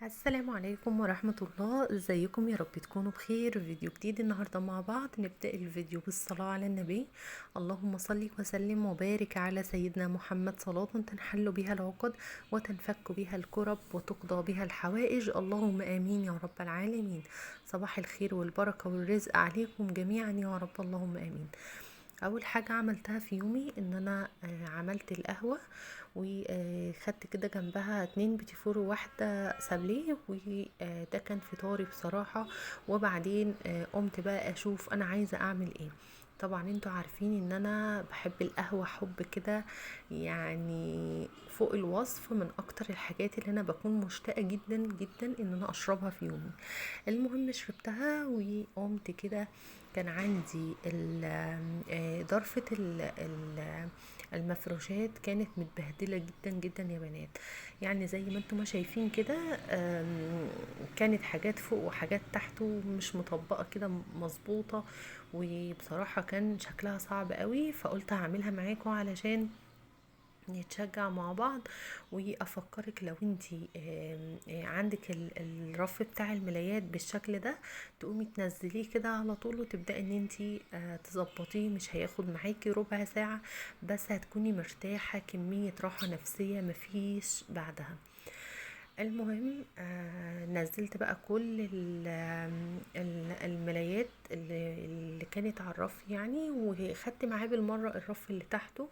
السلام عليكم ورحمة الله. ازيكم؟ يا رب تكونوا بخير. فيديو جديد النهاردة مع بعض. نبدأ الفيديو بالصلاة على النبي. اللهم صل وسلم وبارك على سيدنا محمد صلاة تنحل بها العقد وتنفك بها الكرب وتقضى بها الحوائج. اللهم آمين يا رب العالمين. صباح الخير والبركة والرزق عليكم جميعا يا رب، اللهم آمين. اول حاجه عملتها في يومي ان انا عملت القهوه وخدت كده جنبها 2 بيتي فور وواحده سابليه، وده كان فطاري بصراحه. وبعدين قمت بقى اشوف انا عايزه اعمل ايه. طبعا انتوا عارفين ان انا بحب القهوه حب كده، يعني فوق الوصف. من اكتر الحاجات اللي انا بكون مشتاقه جدا جدا ان انا اشربها في يومي. المهم شربتها وقمت كده. كان عندي ضرفة المفروشات كانت متبهدلة جدا جدا يا بنات. يعني زي ما انتم ما شايفين كده، كانت حاجات فوق وحاجات تحت ومش مطبقة كده مظبوطة. وبصراحة كان شكلها صعب قوي، فقلت هعملها معاكم علشان نتشجع مع بعض. وافكرك لو انتي عندك الرف بتاع الملايات بالشكل ده، تقومي تنزليه كده على طول وتبدأي ان انتي تظبطيه. مش هياخد معاكي ربع ساعة، بس هتكوني مرتاحة كمية راحة نفسية مفيش بعدها. المهم نزلت بقى كل الملايات اللي كانت على الرف يعني، وخدت معاه بالمرة الرف اللي تحته،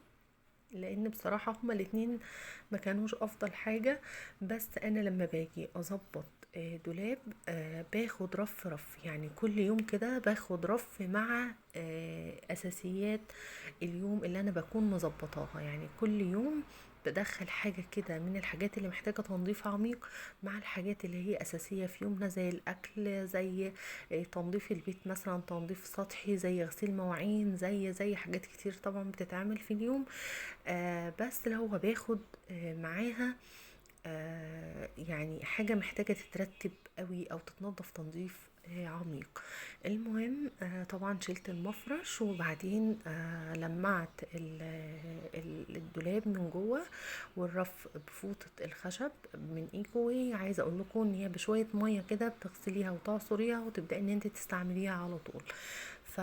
لان بصراحة هما الاتنين ما كانوش افضل حاجة. بس انا لما باجي اظبط دولاب، باخد رف يعني كل يوم كده باخد رف مع اساسيات اليوم اللي انا بكون مظبطاها. يعني كل يوم بدخل حاجة كده من الحاجات اللي محتاجة تنظيف عميق مع الحاجات اللي هي أساسية في يومنا، زي الأكل، زي تنظيف البيت مثلا، تنظيف سطحي، زي غسيل مواعين، زي حاجات كتير طبعا بتتعمل في اليوم. بس لو باخد معاها يعني حاجة محتاجة تترتب قوي او تتنظف تنظيف عميق. المهم طبعا شلت المفرش، وبعدين لمعت الدولاب من جوه، والرف بفوطة الخشب من ايكوي. عايزة اقول لكم ان هي بشوية مية كده بتغسليها وتعصريها وتبدأي ان انت تستعمليها على طول. ف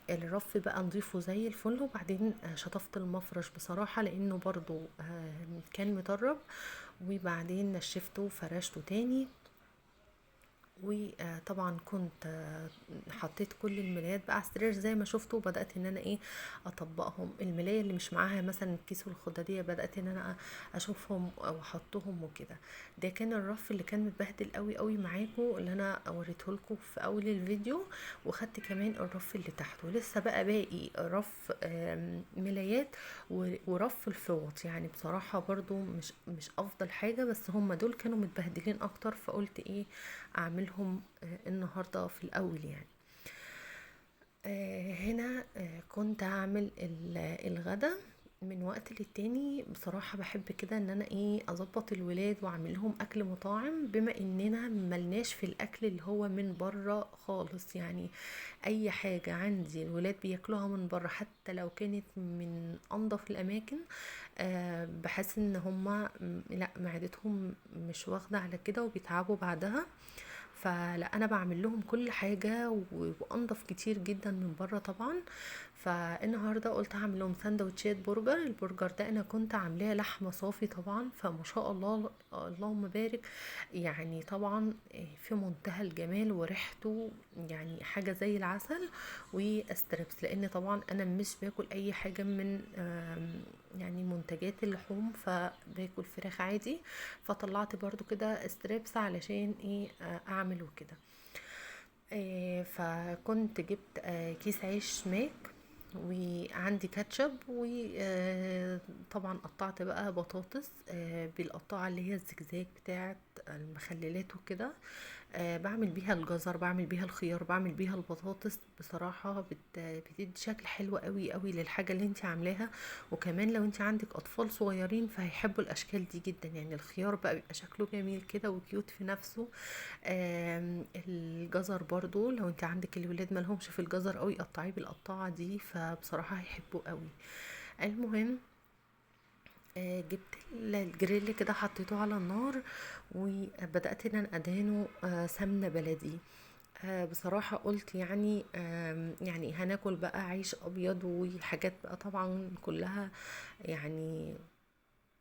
الرف بقى نضيفه زي الفل. وبعدين شطفت المفرش بصراحة لانه برضو كان مطرب، وبعدين نشفته وفرشته تاني. وطبعا كنت حطيت كل الملايات بقى على السرير زي ما شفتوا، وبدات ان انا اطبقهم. الملايه اللي مش معاها مثلا الكيس والخداديه بدات ان انا اشوفهم واحطهم وكده. ده كان الرف اللي كان متبهدل قوي قوي معاكم، اللي انا وريته لكم في اول الفيديو. وخدت كمان الرف اللي تحته، لسه بقى باقي رف ملايات ورف الفوط. يعني بصراحه برضو مش افضل حاجه، بس هم دول كانوا متبهدلين اكتر، فقلت اعملهم النهاردة في الاول يعني. هنا كنت هعمل الغدا. من وقت للتاني بصراحة بحب كده ان انا اظبط الولاد واعمل لهم اكل مطاعم، بما اننا ملناش في الاكل اللي هو من بره خالص. يعني اي حاجة عندي الولاد بياكلوها من بره حتى لو كانت من انظف الاماكن، بحس ان هما لا، معدتهم مش واخدة على كده وبيتعبوا بعدها. فلا، انا بعمل لهم كل حاجه وانضف كتير جدا من بره طبعا. فالنهارده قلت هعمل لهم سندوتشات برجر. البرجر ده انا كنت عاملاه لحمه صافي طبعا، فما شاء الله اللهم بارك. يعني طبعا في منتهى الجمال وريحته، يعني حاجه زي العسل. واستربس، لان طبعا انا مش باكل اي حاجه من يعني منتجات اللحوم، فباكل فراخ عادي. فطلعت برضو كده ستريبس علشان اعمل وكده. فكنت جبت كيس عيش ماك، وعندي كاتشب، وطبعا قطعت بقى بطاطس بالقطاعة اللي هي الزجزاج بتاعت المخللات وكده. بعمل بيها الجزر، بعمل بيها الخيار، بعمل بيها البطاطس. بصراحة بتدي شكل حلو قوي قوي للحاجة اللي انت عاملاها. وكمان لو انت عندك اطفال صغيرين فهيحبوا الاشكال دي جدا. يعني الخيار بقى بيبقى شكله جميل كده وكيوت في نفسه. الجزر برضو لو انت عندك الولاد مالهمش في الجزر قوي، قطعيه بالقطاعة دي، فبصراحة هيحبوه قوي. المهم جبت الجريل كده حطيته على النار، وبدأت ان انا ادهنه سمنة بلدي. بصراحة قلت يعني يعني هناكل بقى عيش ابيض وحاجات بقى طبعا كلها يعني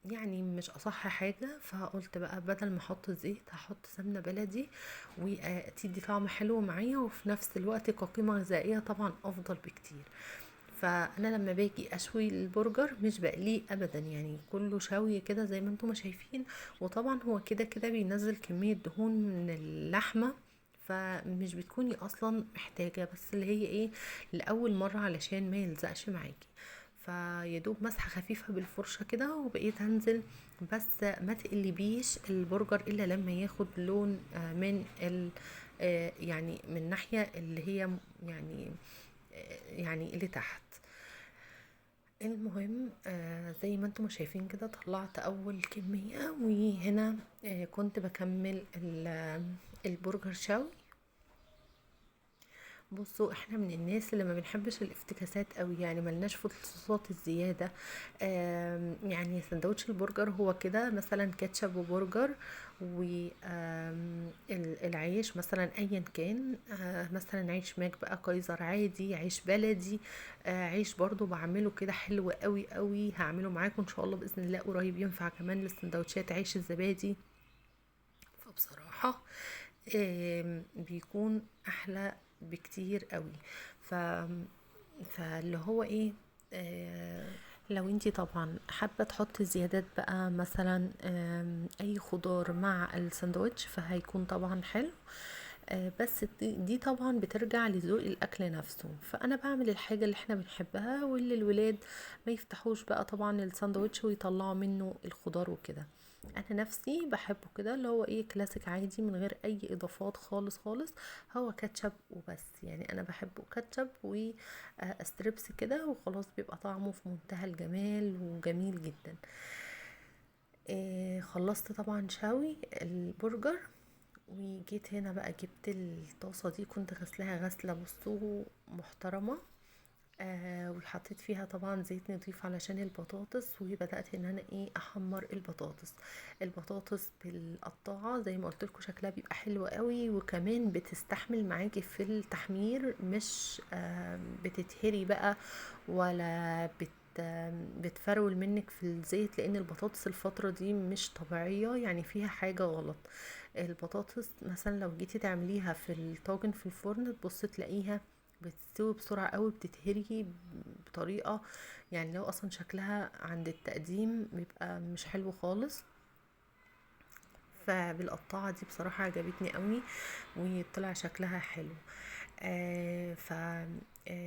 يعني مش اصح حاجة، فقلت بقى بدل ما احط زيت هحط سمنة بلدي وتدي طعم حلو معايا، وفي نفس الوقت كقيمة غذائية طبعا افضل بكتير. فانا لما باجي اشوي البرجر مش بقليه ابدا، يعني كله شوي كده زي ما انتم ما شايفين. وطبعا هو كده كده بينزل كمية دهون من اللحمة، فمش بتكوني اصلا محتاجة، بس اللي هي ايه، لاول مرة علشان ما يلزقش معاكي. فيدوب مسحة خفيفة بالفرشة كده وبقيت هنزل. بس ما تقلبيش البرجر الا لما ياخد لون من ال يعني من الناحية اللي هي يعني يعني اللي تحت. المهم زي ما انتم شايفين كده طلعت اول كمية، وهنا كنت بكمل البرجر شوي. بصوا احنا من الناس اللي ما بنحبش الافتكاسات قوي، يعني ملناش في الصوصات الزيادة. يعني سندوتش البرجر هو كده مثلا كاتشب وبرجر، والعيش مثلا ايا كان، مثلا عيش ماك بقى كايزر عادي، عيش بلدي، عيش برضو بعمله كده حلو قوي قوي، هعمله معاكم ان شاء الله باذن الله قريب، ينفع كمان للسندوتشات عيش الزبادي. فبصراحة بيكون احلى بكتير قوي. ف فاللي هو ايه، آه، لو انتي طبعا حابة تحطي زيادات بقى مثلا اي خضار مع الساندوتش فهيكون طبعا حلو. بس دي طبعا بترجع لذوق الاكل نفسه، فانا بعمل الحاجة اللي احنا بنحبها واللي الولاد ما يفتحوش بقى طبعا الساندوتش ويطلعوا منه الخضار وكده. انا نفسي بحبه كده اللي هو ايه كلاسيك عادي من غير اي اضافات خالص خالص، هو كاتشب وبس. يعني انا بحبه كاتشب وستريبس كده وخلاص، بيبقى طعمه في منتهى الجمال وجميل جدا. خلصت طبعا شوي البرجر، وجيت هنا بقى جبت الطاسة دي كنت غسلها غسلة بصوا محترمة. وحطيت فيها طبعا زيت نضيف علشان البطاطس، وبدأت ان انا ايه احمر البطاطس. البطاطس بالقطاعة زي ما قلت لكم شكلها بيبقى حلو قوي، وكمان بتستحمل معاكي في التحمير، مش بتتهري بقى ولا بتفرول منك في الزيت، لان البطاطس الفترة دي مش طبيعية، يعني فيها حاجة غلط. البطاطس مثلا لو جيتي تعمليها في الطاجن في الفرن تبص تلاقيها بتستوي بسرعة قوي، بتتهري بطريقة يعني لو اصلا شكلها عند التقديم بيبقى مش حلو خالص. فبالقطاعة دي بصراحة عجبتني قوي وطلع شكلها حلو. ف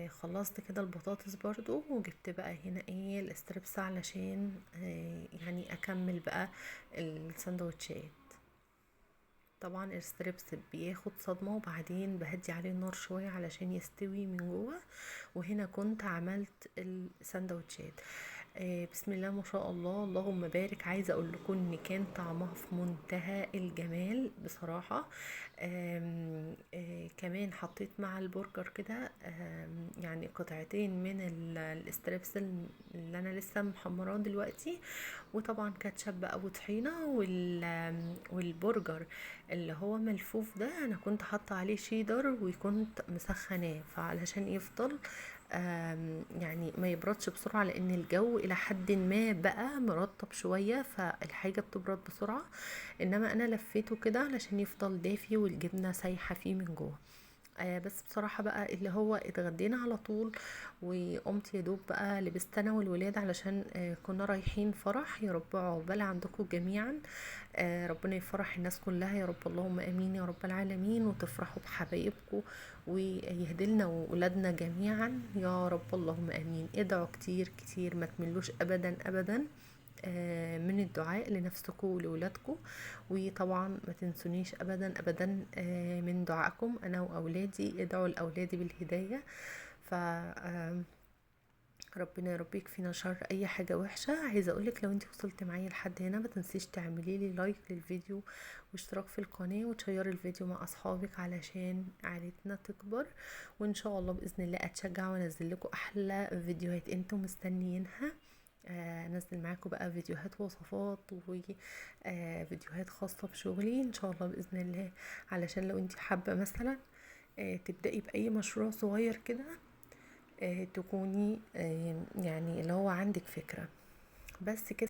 خلصت كده البطاطس برضو، وجبت بقى هنا ايه الاستريبس علشان يعني اكمل بقى السندوتشات. طبعا الستريبس بياخد صدمة وبعدين بهدي عليه النار شوية علشان يستوي من جوه. وهنا كنت عملت السندوتشات. بسم الله ما شاء الله اللهم بارك، عايزه اقول لكم ان كان طعمها في منتهى الجمال بصراحه. كمان حطيت مع البرجر كده يعني قطعتين من الستريبس اللي انا لسه محمراه دلوقتي، وطبعا كاتشب بقى وطحينه والبرجر اللي هو ملفوف ده انا كنت حاطه عليه شيدر وكنت مسخناه، فعلشان يفضل يعني ما يبردش بسرعة، لان الجو الى حد ما بقى مرطب شوية فالحاجة بتبرد بسرعة. انما انا لفيته كده علشان يفضل دافي والجبنة سايحة فيه من جوه. بس بصراحة بقى اللي هو اتغدينا على طول، وقمت يا دوب بقى لبست انا والولاد علشان كنا رايحين فرح. يا رب عقبال عندكم جميعا، ربنا يفرح الناس كلها يا رب، اللهم امين يا رب العالمين، وتفرحوا بحبايبكم ويهدلنا وولادنا جميعا يا رب، اللهم امين. ادعوا كتير كتير، ما تملوش ابدا ابدا من الدعاء لنفسكم ولولادكم. وطبعا ما تنسونيش ابدا ابدا من دعائكم انا واولادي، ادعوا لاولادي بالهدايه. ف ربنا يا رب يكفينا شر اي حاجه وحشه. عايزه اقولك لو انت وصلت معايا لحد هنا ما تنسيش تعملي لي لايك للفيديو واشتراك في القناه وتشيري الفيديو مع اصحابك علشان عائلتنا تكبر، وان شاء الله باذن الله اتشجع وانزل لكم احلى فيديوهات انتم مستنيينها. انزل معاكم بقى فيديوهات وصفات وفيديوهات خاصة بشغلي ان شاء الله بإذن الله، علشان لو انتي حابة مثلا تبدأي بأي مشروع صغير كده، تكوني يعني اللي هو عندك فكرة بس كده.